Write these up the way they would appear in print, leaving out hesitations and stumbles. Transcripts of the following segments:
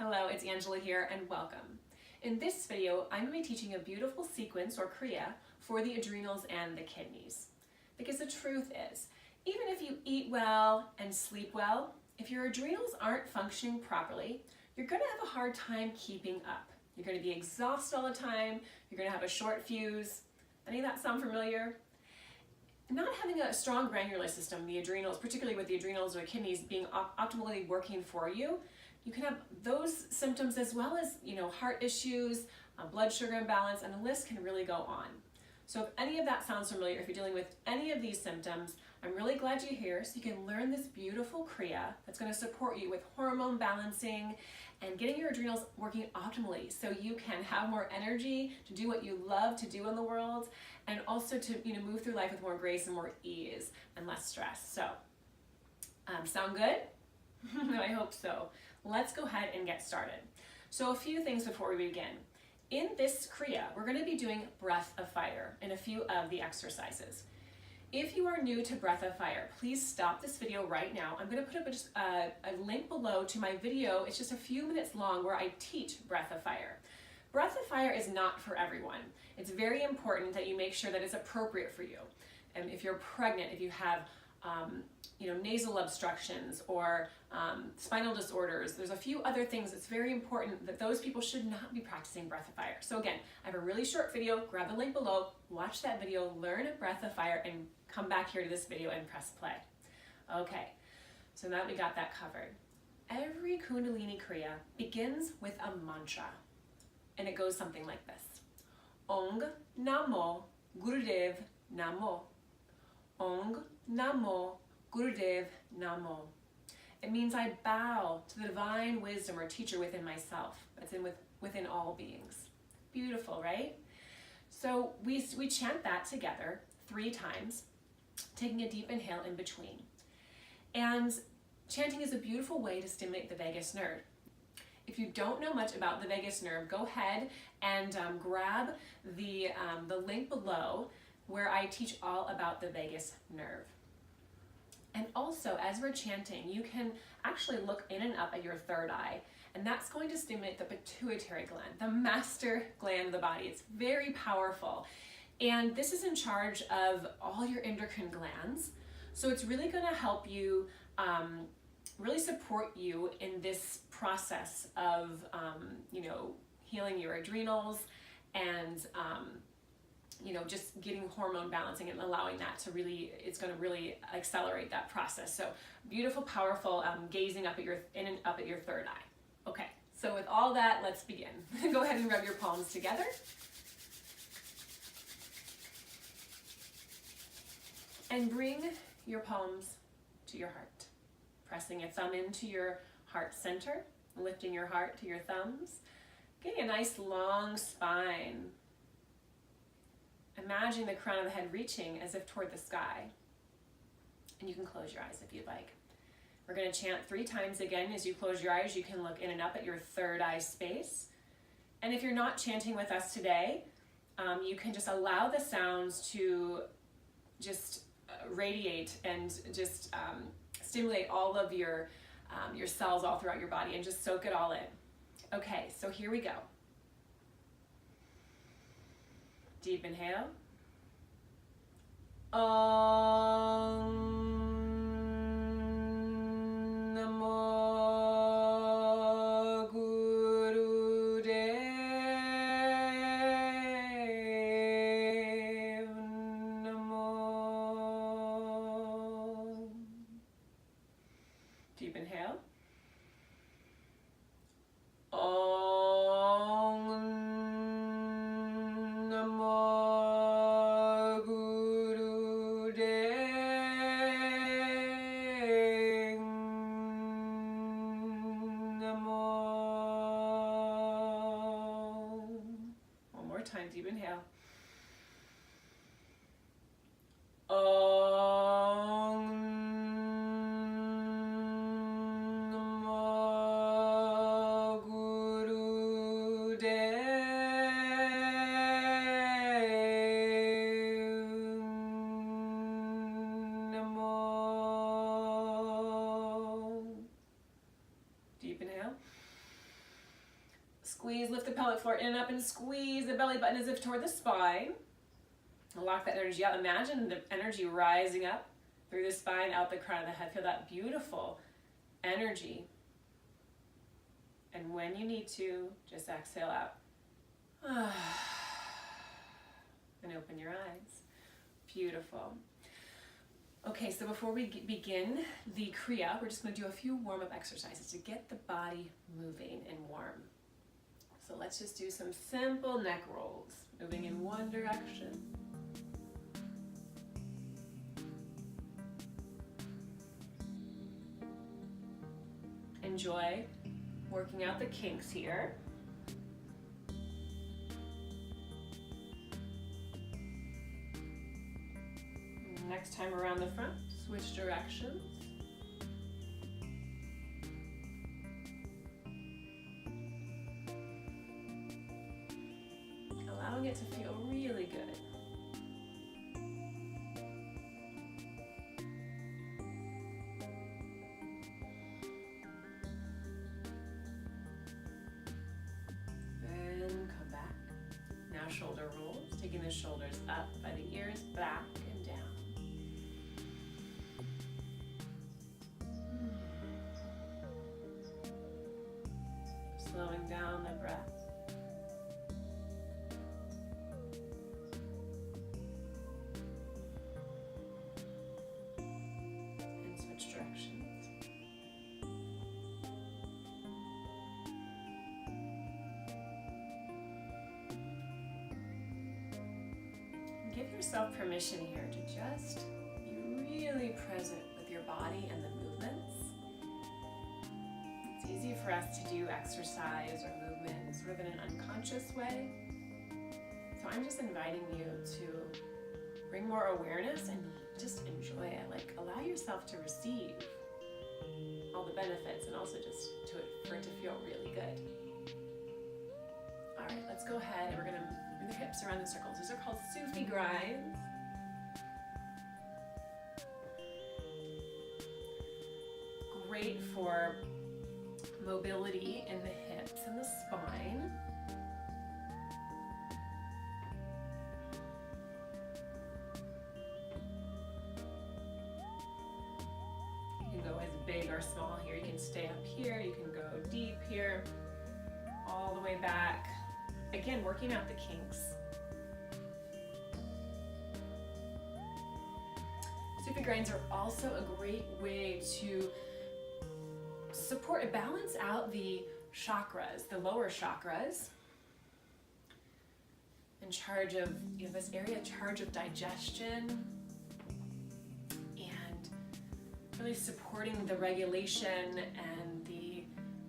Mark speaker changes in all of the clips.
Speaker 1: Hello, it's Angela here and welcome. In this video, I'm going to be teaching a beautiful sequence or Kriya for the adrenals and the kidneys. Because the truth is, even if you eat well and sleep well, if your adrenals aren't functioning properly, you're going to have a hard time keeping up. You're going to be exhausted all the time, you're going to have a short fuse. Any of that sound familiar? Not having a strong granular system, the adrenals, particularly with the adrenals or kidneys being optimally working for you, you can have those symptoms as well as, heart issues, blood sugar imbalance, and the list can really go on. So if any of that sounds familiar, if you're dealing with any of these symptoms, I'm really glad you're here so you can learn this beautiful Kriya that's going to support you with hormone balancing and getting your adrenals working optimally so you can have more energy to do what you love to do in the world and also to move through life with more grace and more ease and less stress. So, sound good? I hope so. Let's go ahead and get started. So a few things before we begin. In this Kriya, we're going to be doing breath of fire in a few of the exercises. If you are new to breath of fire, please stop this video right now. I'm going to put up a link below to my video. It's just a few minutes long where I teach breath of fire. Breath of fire is not for everyone. It's very important that you make sure that it's appropriate for you. And if you're pregnant, if you have nasal obstructions or spinal disorders. There's a few other things that's very important that those people should not be practicing breath of fire. So again, I have a really short video. Grab the link below, watch that video, learn breath of fire, and come back here to this video and press play. Okay, so now that we got that covered. Every Kundalini Kriya begins with a mantra, and it goes something like this. Ong Namo Gurudev Namo. Ong Namo Gurudev Namo. It means I bow to the divine wisdom or teacher within myself, that's within all beings. Beautiful, right? So we chant that together 3 times, taking a deep inhale in between. And chanting is a beautiful way to stimulate the vagus nerve. If you don't know much about the vagus nerve, go ahead and grab the link below where I teach all about the vagus nerve. And also, as we're chanting, you can actually look in and up at your third eye, and that's going to stimulate the pituitary gland, the master gland of the body. It's very powerful, and this is in charge of all your endocrine glands, so it's really going to help you, really support you in this process of, healing your adrenals and just getting hormone balancing and allowing that to really, it's going to really accelerate that process. So beautiful, powerful, gazing up at your third eye. Okay, so with all that, let's begin. Go ahead and rub your palms together. And bring your palms to your heart, pressing a thumb into your heart center, lifting your heart to your thumbs, getting a nice long spine. Imagine the crown of the head reaching as if toward the sky. And you can close your eyes if you'd like. We're going to chant 3 times again. As you close your eyes, you can look in and up at your third eye space. And if you're not chanting with us today, you can just allow the sounds to just radiate and just stimulate all of your cells all throughout your body and just soak it all in. Okay, so here we go. Deep inhale. Om Namo Gurudev Namo. Deep inhale. Time, deep inhale. Om Namo Gurudev Namo. Deep inhale. Squeeze, lift the pelvic floor in and up and squeeze the belly button as if toward the spine. Lock that energy out. Imagine the energy rising up through the spine, out the crown of the head. Feel that beautiful energy. And when you need to, just exhale out. And open your eyes. Beautiful. Okay, so before we begin the Kriya, we're just going to do a few warm-up exercises to get the body moving and warm. So let's just do some simple neck rolls, moving in one direction. Enjoy working out the kinks here. Next time around the front, switch directions. Allowing it to feel really good. And come back. Now shoulder rolls, taking the shoulders up by the ears, back and down. Slowing down the breath. And switch directions. Give yourself permission here to just be really present with your body and the movements. It's easy for us to do exercise or movement sort of in an unconscious way. So I'm just inviting you to bring more awareness and just enjoy it. Like, allow yourself to receive all the benefits and also just for it to feel really good. All right, let's go ahead and we're gonna bring the hips around in circles. These are called Sufi grinds. Great for mobility in the hips and the spine. You can go as big or small here. You can stay up here. You can go deep here, all the way back. Again, working out the kinks. Sufi grinds are also a great way to support and balance out the chakras, the lower chakras, in charge of, this area in charge of digestion and really supporting the regulation and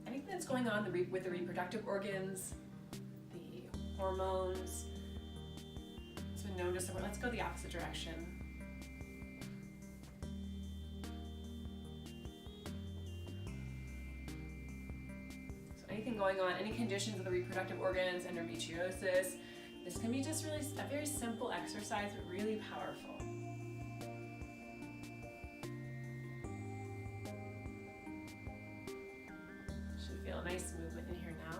Speaker 1: anything that's going on with the reproductive organs, the hormones. It's been known to support. Let's go the opposite direction. Anything going on, any conditions of the reproductive organs, endometriosis. This can be just really a very simple exercise, but really powerful. Should feel a nice movement in here now.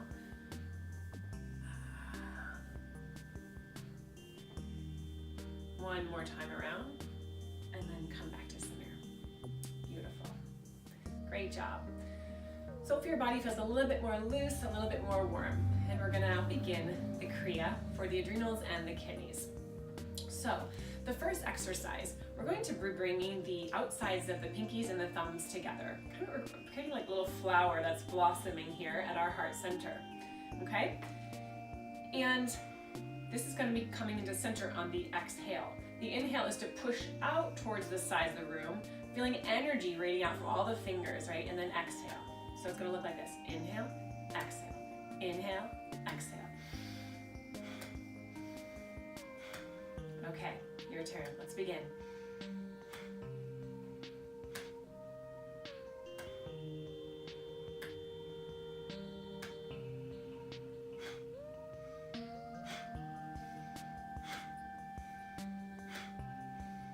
Speaker 1: One more time around, and then come back to center. Beautiful. Great job. So if your body feels a little bit more loose, a little bit more warm, and we're gonna now begin the Kriya for the adrenals and the kidneys. So the first exercise, we're going to be bringing the outsides of the pinkies and the thumbs together. Kind of creating like a little flower that's blossoming here at our heart center, okay? And this is gonna be coming into center on the exhale. The inhale is to push out towards the sides of the room, feeling energy radiating out from all the fingers, right? And then exhale. So it's going to look like this. Inhale, exhale, inhale, exhale. Okay, your turn. Let's begin.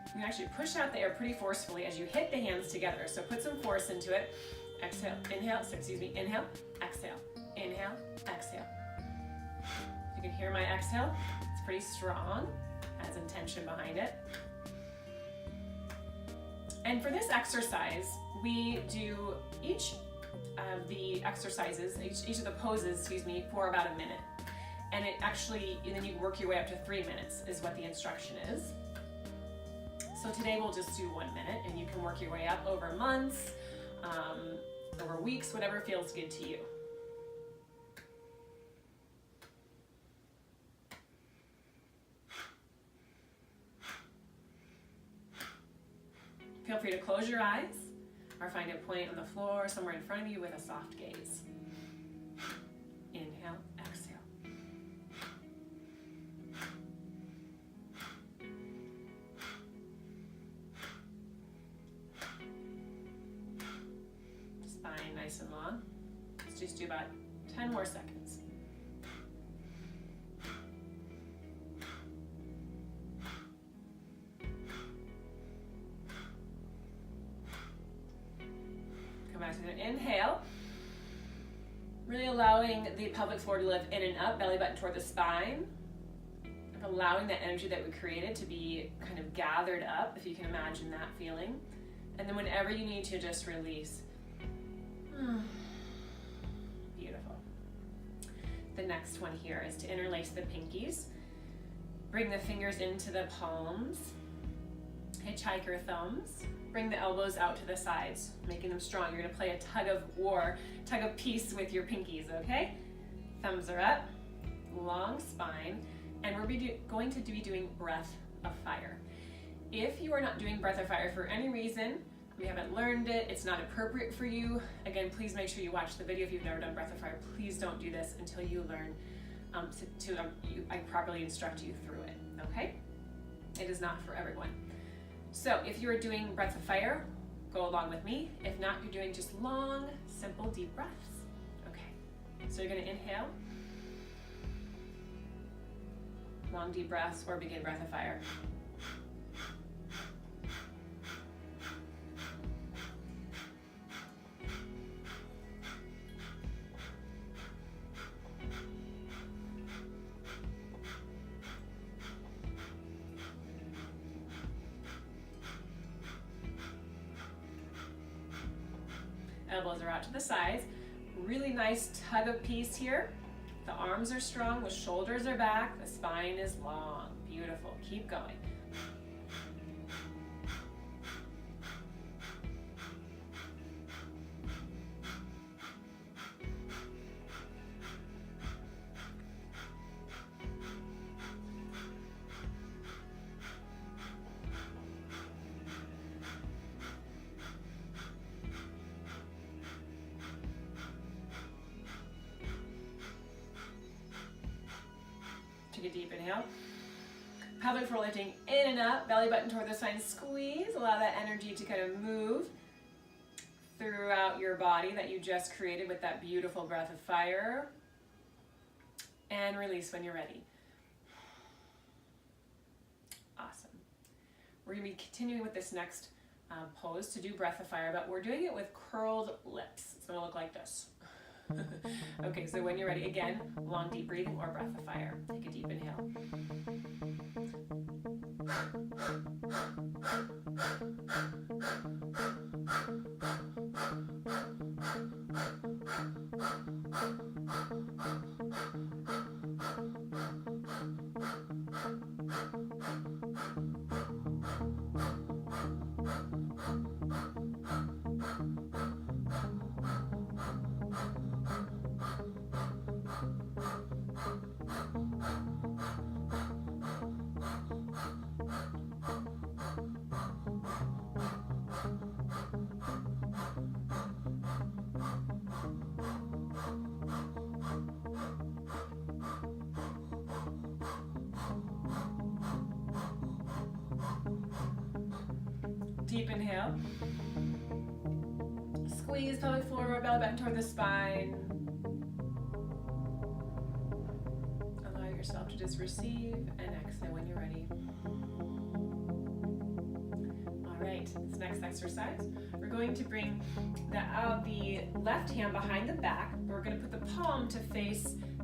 Speaker 1: You can actually push out the air pretty forcefully as you hit the hands together. So put some force into it. Exhale, inhale, inhale, exhale, inhale, exhale. You can hear my exhale. It's pretty strong, has intention behind it. And for this exercise, we do each of the exercises, each of the poses, excuse me, for about a minute. And it actually, and then you work your way up to 3 minutes is what the instruction is. So today we'll just do 1 minute, and you can work your way up over months, over weeks, whatever feels good to you. Feel free to close your eyes or find a point on the floor somewhere in front of you with a soft gaze. Inhale, exhale. Spine nice and long. Let's just do about 10 more seconds. Inhale, really allowing the pelvic floor to lift in and up, belly button toward the spine, and allowing that energy that we created to be kind of gathered up, if you can imagine that feeling. And then whenever you need to, just release. Beautiful. The next one here is to interlace the pinkies. Bring the fingers into the palms. Hitchhiker thumbs. Bring the elbows out to the sides, making them strong. You're going to play a tug of war, tug of peace with your pinkies, okay? Thumbs are up, long spine, and we're going to be doing breath of fire. If you are not doing breath of fire for any reason, we haven't learned it, it's not appropriate for you, again, please make sure you watch the video. If you've never done breath of fire, please don't do this until you learn I properly instruct you through it, okay? It is not for everyone. So if you are doing breath of fire, go along with me. If not, you're doing just long, simple, deep breaths. Okay, so you're gonna inhale. Long, deep breaths, or begin breath of fire. Elbows are out to the sides. Really nice tug of peace here. The arms are strong, the shoulders are back, the spine is long. Beautiful. Keep going. Take a deep inhale. Pelvic floor lifting in and up, belly button toward the spine, squeeze. Allow that energy to kind of move throughout your body that you just created with that beautiful breath of fire. And release when you're ready. Awesome. We're going to be continuing with this next pose to do breath of fire, but we're doing it with curled lips. It's going to look like this. Okay, so when you're ready, again, long deep breathing or breath of fire. Take a deep inhale. Deep inhale. Squeeze pelvic floor, belly button toward the spine. Allow yourself to just receive and exhale when you're ready. All right, this next exercise, we're going to bring the left hand behind the back. We're going to put the palm to face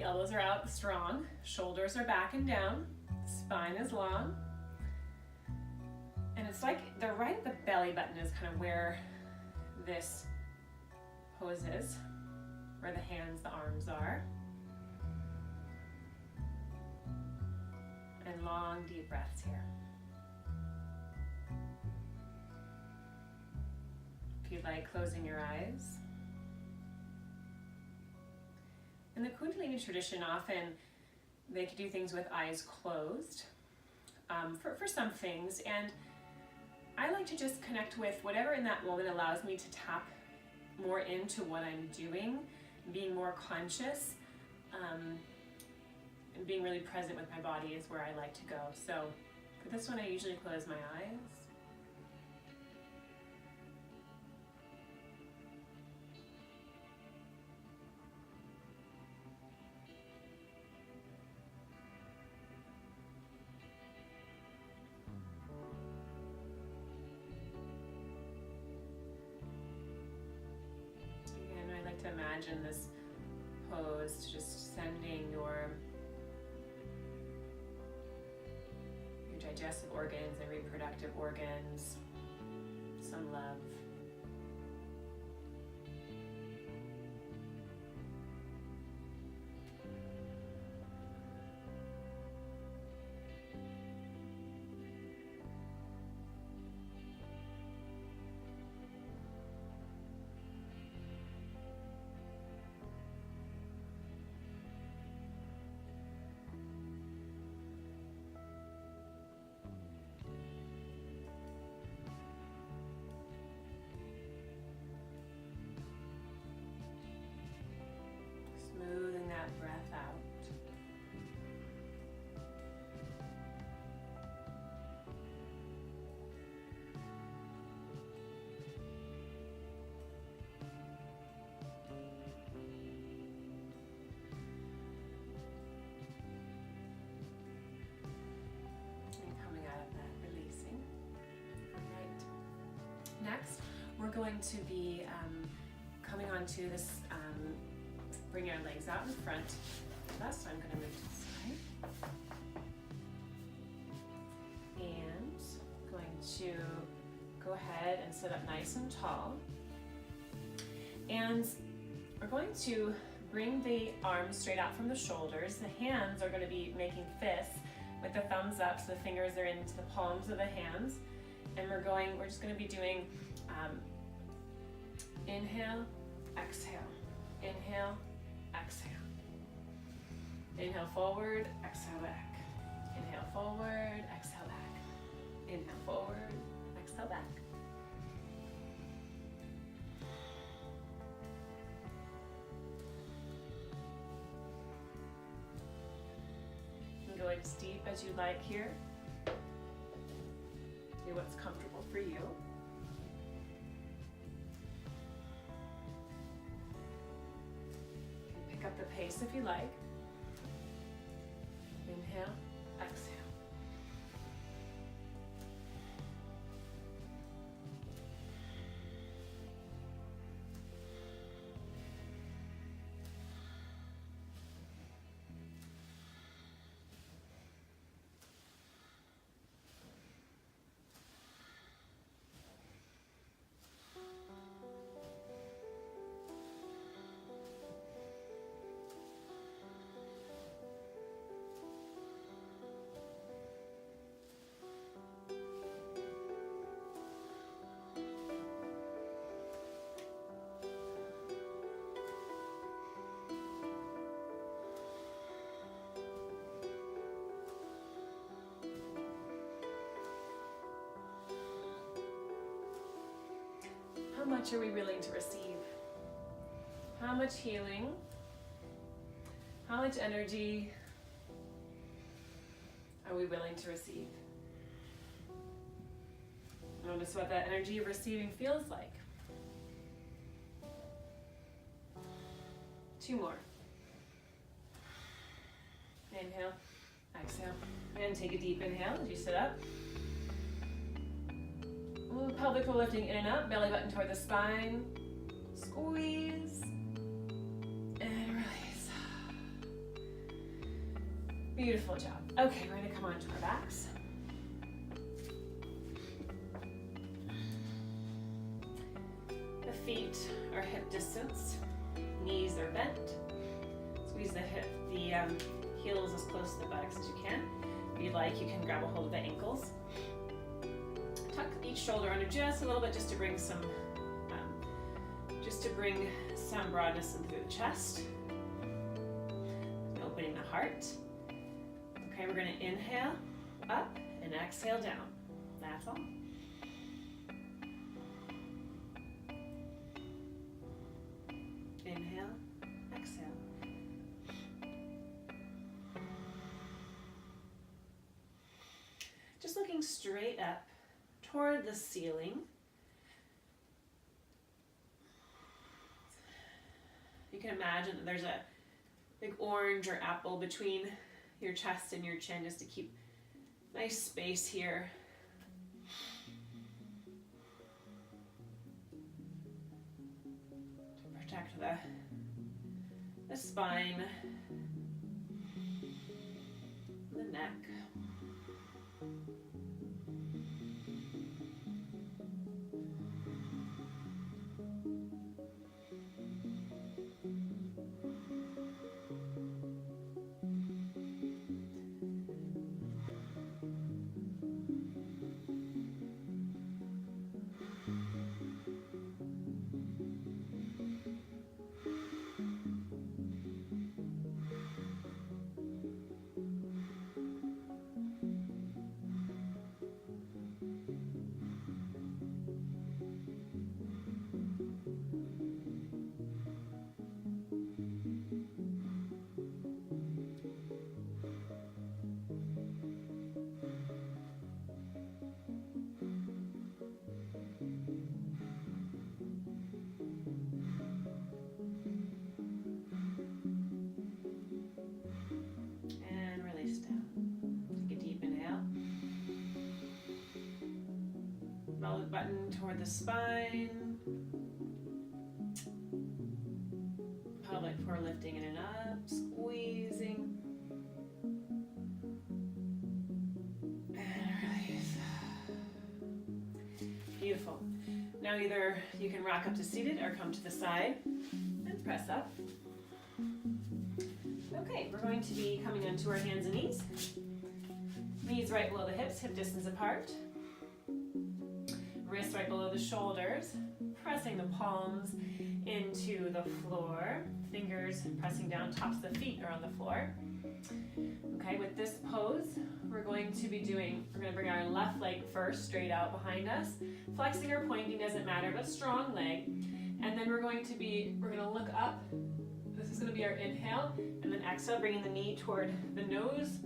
Speaker 1: The elbows are out strong, shoulders are back and down, spine is long. And it's like the right at the belly button is kind of where this pose is, where the hands, the arms are. And long, deep breaths here. If you'd like, closing your eyes. In the Kundalini tradition, often they could do things with eyes closed for some things, and I like to just connect with whatever in that moment allows me to tap more into what I'm doing, being more conscious, and being really present with my body is where I like to go. So for this one, I usually close my eyes. To imagine this pose, just sending your digestive organs and reproductive organs some love. Smoothing that breath out. And coming out of that, releasing. All right. Next, we're going to be coming onto this bring our legs out in front. Last I'm going to move to the side. And going to go ahead and sit up nice and tall. And we're going to bring the arms straight out from the shoulders. The hands are going to be making fists with the thumbs up, so the fingers are into the palms of the hands. And we're just going to be doing inhale, exhale, inhale, exhale. Inhale forward, exhale back. Inhale forward, exhale back. Inhale forward, exhale back. You can go as deep as you like here. Do what's comfortable for you. Pick up the pace if you like. Inhale, exhale. How much are we willing to receive? How much healing? How much energy are we willing to receive? Notice what that energy of receiving feels like. 2 more. Inhale, exhale, and take a deep inhale as you sit up. Pelvic floor lifting in and up, belly button toward the spine. Squeeze and release. Beautiful job. Okay, we're gonna come onto our backs. The feet are hip distance, knees are bent. Squeeze the heels as close to the buttocks as you can. If you'd like, you can grab a hold of the ankles. Tuck each shoulder under just a little bit, just to bring some broadness in through the chest. Opening the heart. Okay, we're going to inhale up and exhale down. That's all. Inhale, exhale. Just looking straight up toward the ceiling. You can imagine that there's a big orange or apple between your chest and your chin, just to keep nice space here. To protect the spine, the neck. Button toward the spine. Pelvic floor lifting in and up, squeezing. And release. Beautiful. Now either you can rock up to seated or come to the side and press up. Okay, we're going to be coming onto our hands and knees. Knees right below the hips, hip distance apart. Wrists right below the shoulders, pressing the palms into the floor. Fingers pressing down, tops of the feet are on the floor. Okay, with this pose, we're going to bring our left leg first, straight out behind us. Flexing or pointing doesn't matter, but strong leg. And then we're going to look up. This is going to be our inhale, and then exhale, bringing the knee toward the nose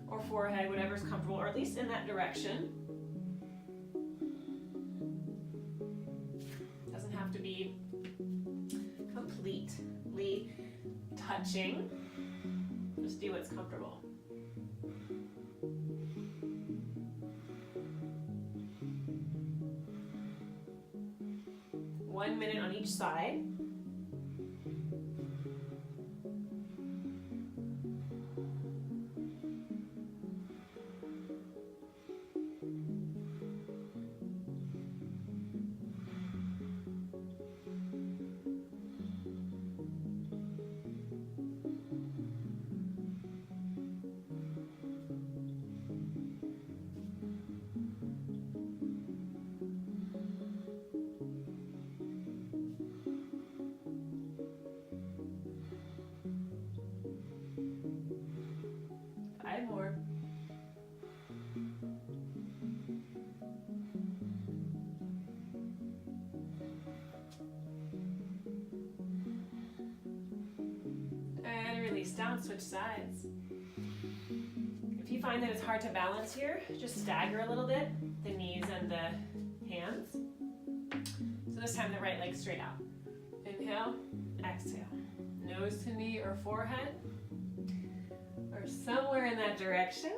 Speaker 1: or forehead, whatever's comfortable, or at least in that direction. Doesn't have to be completely touching. Just do what's comfortable. One minute on each side. More. And release down, switch sides. If you find that it's hard to balance here, just stagger a little bit, the knees and the hands. So this time the right leg straight out. Inhale, exhale. Nose to knee or forehead, or somewhere in that direction.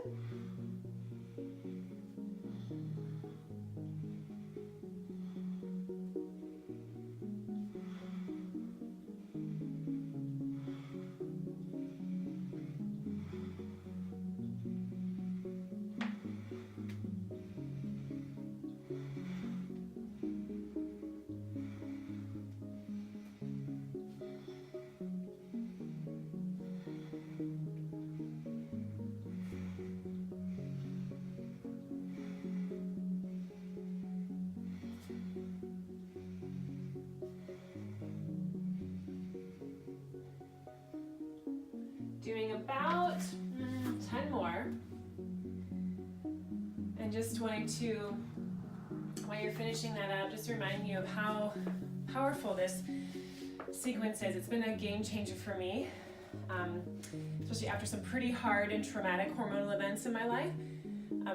Speaker 1: Doing about 10 more. And just wanting to, while you're finishing that up, just remind you of how powerful this sequence is. It's been a game changer for me, especially after some pretty hard and traumatic hormonal events in my life.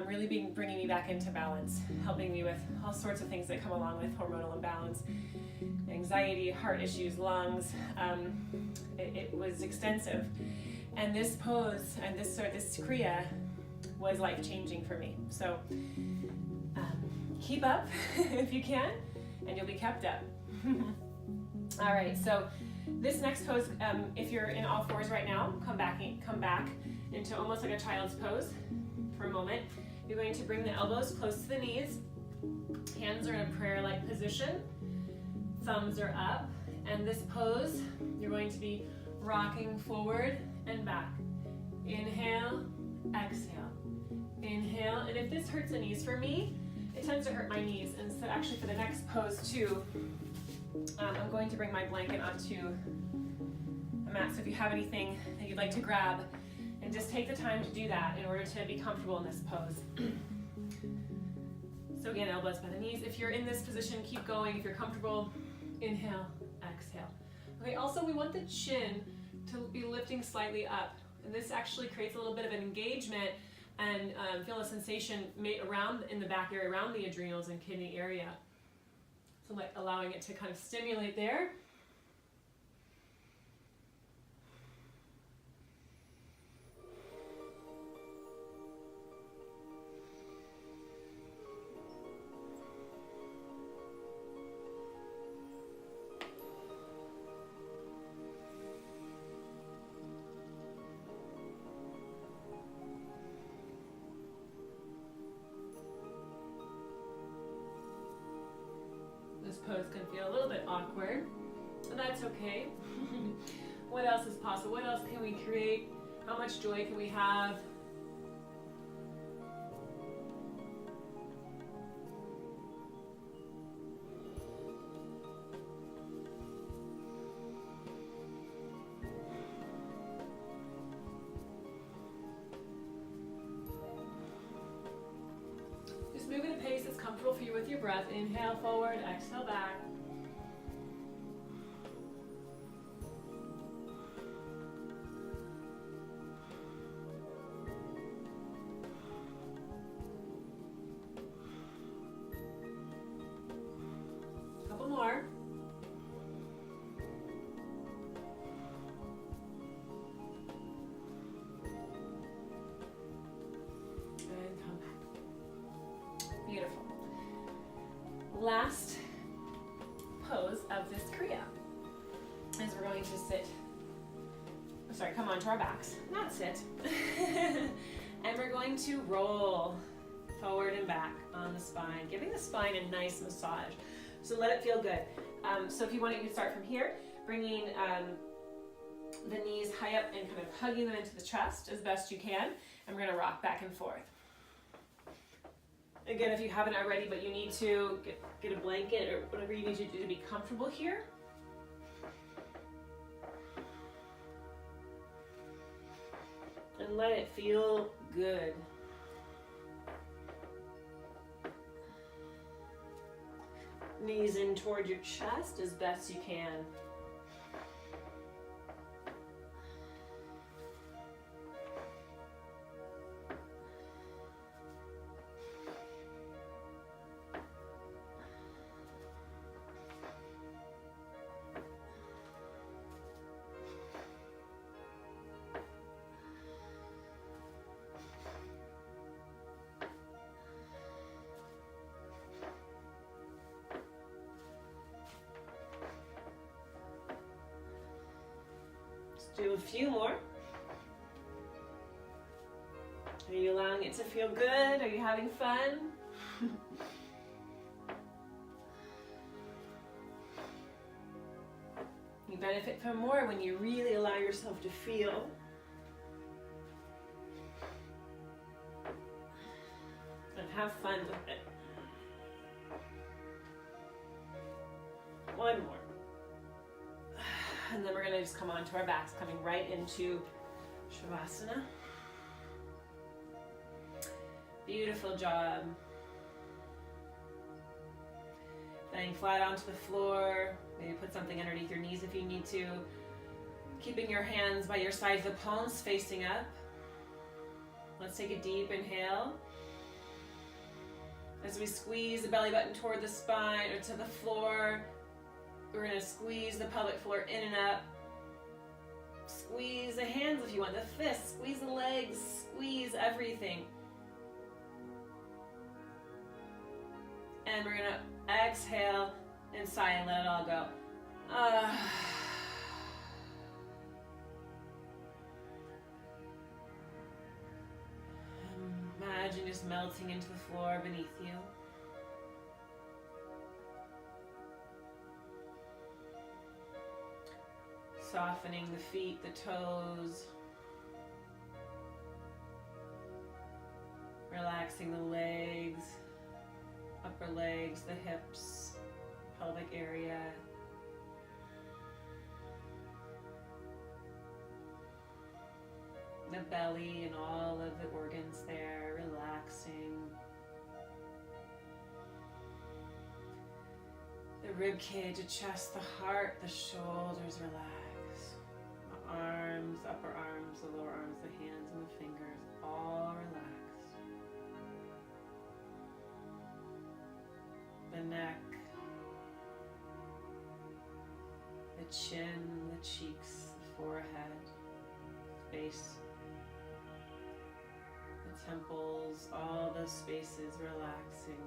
Speaker 1: Really bringing me back into balance, helping me with all sorts of things that come along with hormonal imbalance, anxiety, heart issues, lungs. It was extensive. And this pose and this Kriya was life-changing for me. So keep up if you can, and you'll be kept up. All right, so this next pose, if you're in all fours right now, come back into almost like a child's pose for a moment. You're going to bring the elbows close to the knees. Hands are in a prayer-like position. Thumbs are up. And this pose, you're going to be rocking forward and back. Inhale, exhale. Inhale, and if this hurts the knees, for me, it tends to hurt my knees. And so actually for the next pose too, I'm going to bring my blanket onto a mat. So if you have anything that you'd like to grab, and just take the time to do that in order to be comfortable in this pose. So again, elbows by the knees. If you're in this position, keep going. If you're comfortable, inhale, exhale. Okay, also we want the chin to be lifting slightly up. And this actually creates a little bit of an engagement and feel a sensation around in the back area, around the adrenals and kidney area. So like allowing it to kind of stimulate there. This pose can feel a little bit awkward, and that's okay. What else is possible? What else can we create? How much joy can we have? Move at a pace that's comfortable for you with your breath. Inhale forward, exhale back. Couple more. Beautiful. Last pose of this Kriya is we're going to sit, come onto our backs, not sit. And we're going to roll forward and back on the spine, giving the spine a nice massage. So let it feel good. So if you want, you can start from here, bringing the knees high up and kind of hugging them into the chest as best you can. And we're going to rock back and forth. Again, if you haven't already, but you need to get a blanket or whatever you need to do to be comfortable here. And let it feel good. Knees in toward your chest as best you can. Do a few more. Are you allowing it to feel good? Are you having fun? You benefit from more when you really allow yourself to feel. And have fun with it. One more. And then we're going to just come onto our backs, coming right into Shavasana. Beautiful job. Laying flat onto the floor. Maybe put something underneath your knees if you need to. Keeping your hands by your sides, the palms facing up. Let's take a deep inhale. As we squeeze the belly button toward the spine or to the floor, we're going to squeeze the pelvic floor in and up. Squeeze the hands if you want, the fists, squeeze the legs, squeeze everything. And we're going to exhale and sigh and let it all go. Imagine just melting into the floor beneath you. Softening the feet, the toes. Relaxing the legs, upper legs, the hips, pelvic area. The belly and all of the organs there, relaxing. The rib cage, the chest, the heart, the shoulders relax. The arms, upper arms, the lower arms, the hands and the fingers, all relax. The neck, the chin, the cheeks, the forehead, face. Temples, all those spaces relaxing,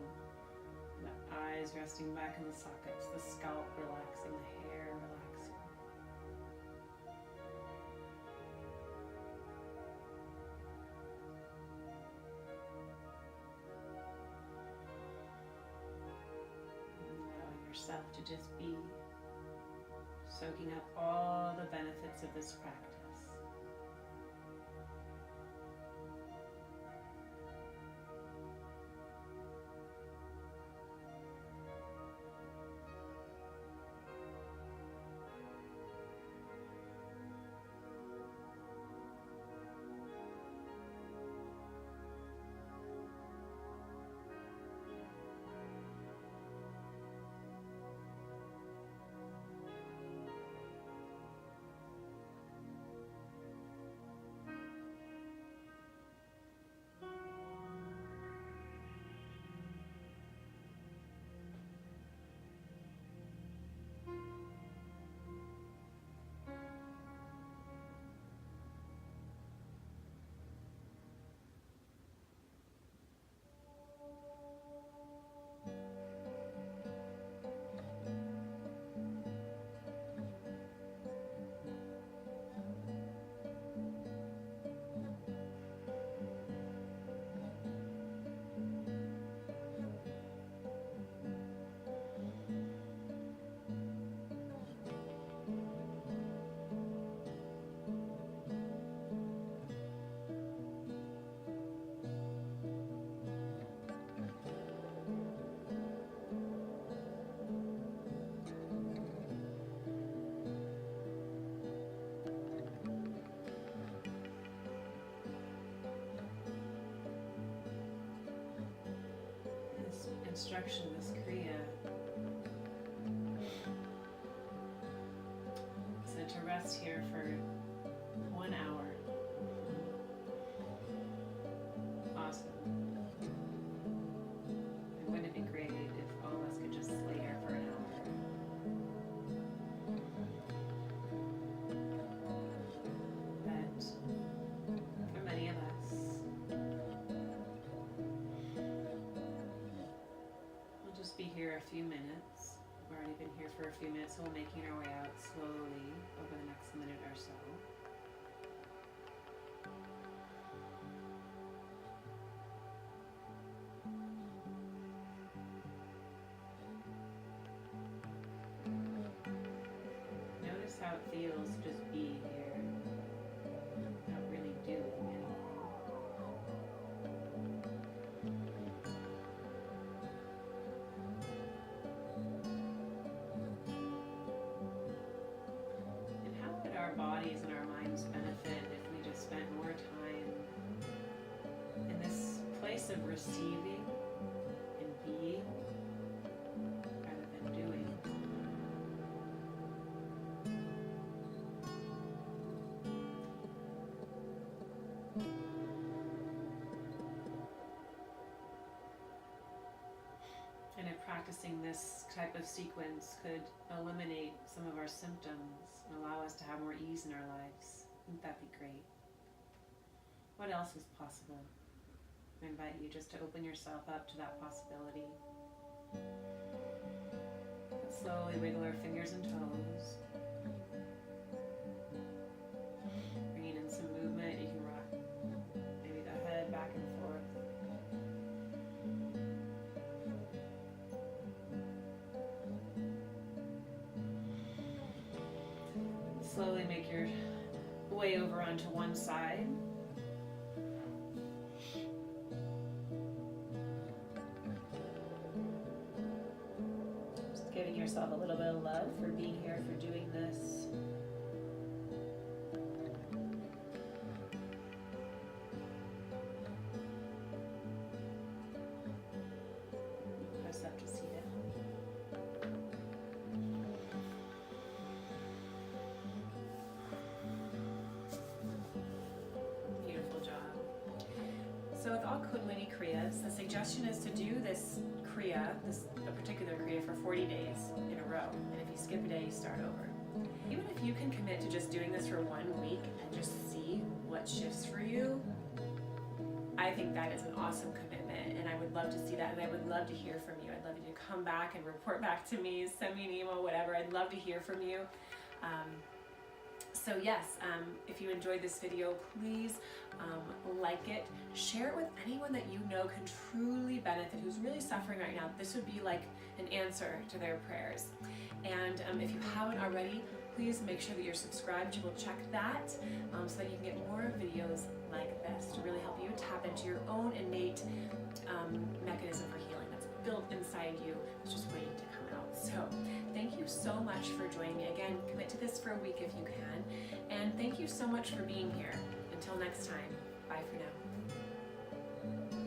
Speaker 1: the eyes resting back in the sockets, the scalp relaxing, the hair relaxing. And allowing yourself to just be, soaking up all the benefits of this practice. Instruction, this Kriya, so to rest here for 1 hour. Awesome. And wouldn't it be great if all of us could just lay here for an hour? But for many of us, be here a few minutes. We've already been here for a few minutes, so we're making our way out slowly over the next minute or so. Notice how it feels to just be here, not really doing anything. Our bodies and our minds benefit if we to spend more time in this place of receiving and being rather than doing. And if practicing this type of sequence could eliminate some of our symptoms and allow us to have more ease in our lives, wouldn't that be great? What else is possible? I invite you just to open yourself up to that possibility. Let's slowly wiggle our fingers and toes. Bringing in some movement. You can rock maybe the head back and forth. Slowly make your way over onto one side. Just giving yourself a little bit of love for being here, for doing this. Press up to seated. So with all Kundalini Kriyas, the suggestion is to do this Kriya, a particular Kriya, for 40 days in a row. And if you skip a day, you start over. Even if you can commit to just doing this for 1 week and just see what shifts for you, I think that is an awesome commitment, and I would love to see that, and I would love to hear from you. I'd love you to come back and report back to me, send me an email, whatever. I'd love to hear from you. So yes, if you enjoyed this video, please like it, share it with anyone that you know can truly benefit, who's really suffering right now. This would be like an answer to their prayers. And if you haven't already, please make sure that you're subscribed. You will check that so that you can get more videos like this to really help you tap into your own innate mechanism for healing that's built inside you. It's just waiting to come out. So thank you so much for joining me. Again, commit to this for a week if you can. And thank you so much for being here. Until next time, bye for now.